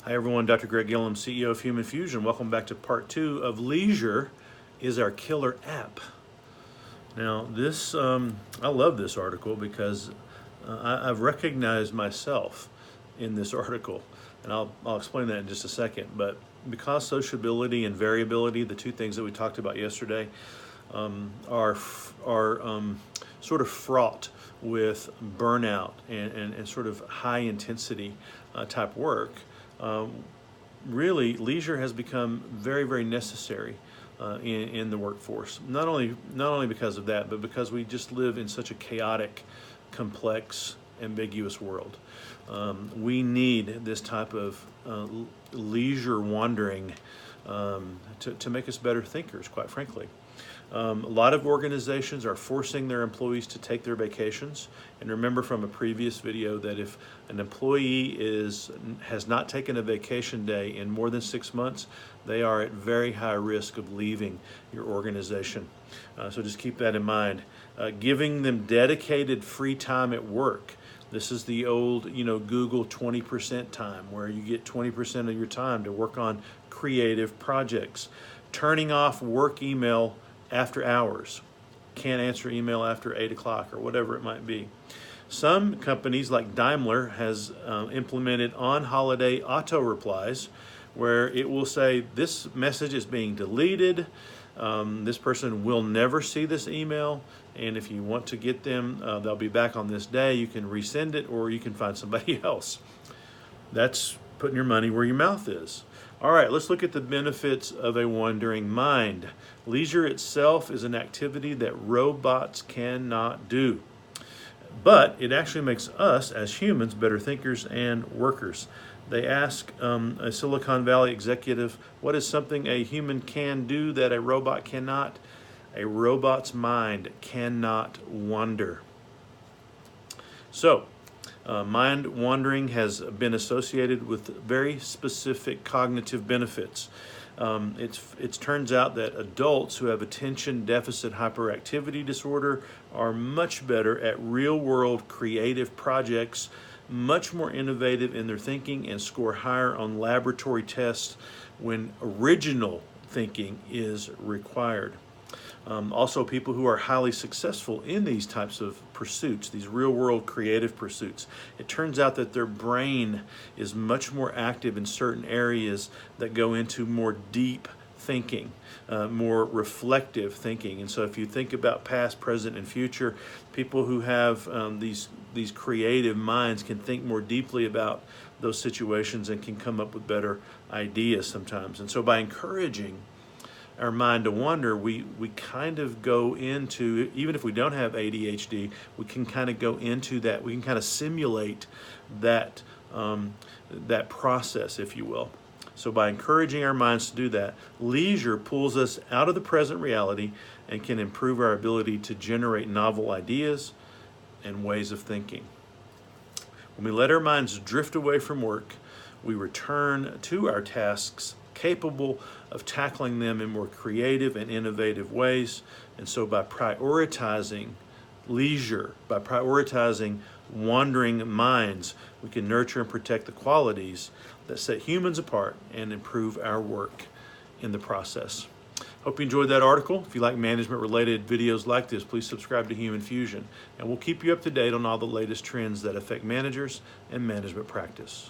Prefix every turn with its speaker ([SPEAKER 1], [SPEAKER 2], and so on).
[SPEAKER 1] Hi everyone, Dr. Greg Gillum, CEO of Human Fusion. Welcome back to part 2 of Leisure is Our Killer App. Now this, I love this article because I've recognized myself in this article, and I'll explain that in just a second. But because sociability and variability, the two things that we talked about yesterday, are sort of fraught with burnout and sort of high intensity type work, really leisure has become very, very necessary in the workforce. Not only because of that, but because we just live in such a chaotic, complex, ambiguous world. We need this type of leisure wandering to make us better thinkers, quite frankly. A lot of organizations are forcing their employees to take their vacations. And remember from a previous video that if an employee has not taken a vacation day in more than 6 months, they are at very high risk of leaving your organization. So just keep that in mind. Giving them dedicated free time at work. This is the old, Google 20% time, where you get 20% of your time to work on creative projects. Turning off work email after hours. Can't answer email after 8 o'clock or whatever it might be. Some companies like Daimler has implemented on-holiday auto replies where it will say this message is being deleted, this person will never see this email, and if you want to get them, they'll be back on this day. You can resend it or you can find somebody else. That's putting your money where your mouth is. All right, let's look at the benefits of a wandering mind. Leisure itself is an activity that robots cannot do, but it actually makes us as humans better thinkers and workers. They ask a Silicon Valley executive, what is something a human can do that a robot cannot? A robot's mind cannot wander. So, mind wandering has been associated with very specific cognitive benefits. It turns out that adults who have attention deficit hyperactivity disorder are much better at real-world creative projects, much more innovative in their thinking, and score higher on laboratory tests when original thinking is required. Also, people who are highly successful in these types of pursuits, these real-world creative pursuits, it turns out that their brain is much more active in certain areas that go into more deep thinking, more reflective thinking. And so if you think about past, present, and future, people who have these creative minds can think more deeply about those situations and can come up with better ideas sometimes. And so by encouraging our mind to wander, we kind of go into, even if we don't have ADHD, we can kind of go into that, we can kind of simulate that, that process, if you will. So by encouraging our minds to do that, leisure pulls us out of the present reality and can improve our ability to generate novel ideas and ways of thinking. When we let our minds drift away from work, we return to our tasks capable of tackling them in more creative and innovative ways. And so by prioritizing leisure, by prioritizing wandering minds, we can nurture and protect the qualities that set humans apart and improve our work in the process. Hope you enjoyed that article. If you like management-related videos like this, please subscribe to Human Fusion, and we'll keep you up to date on all the latest trends that affect managers and management practice.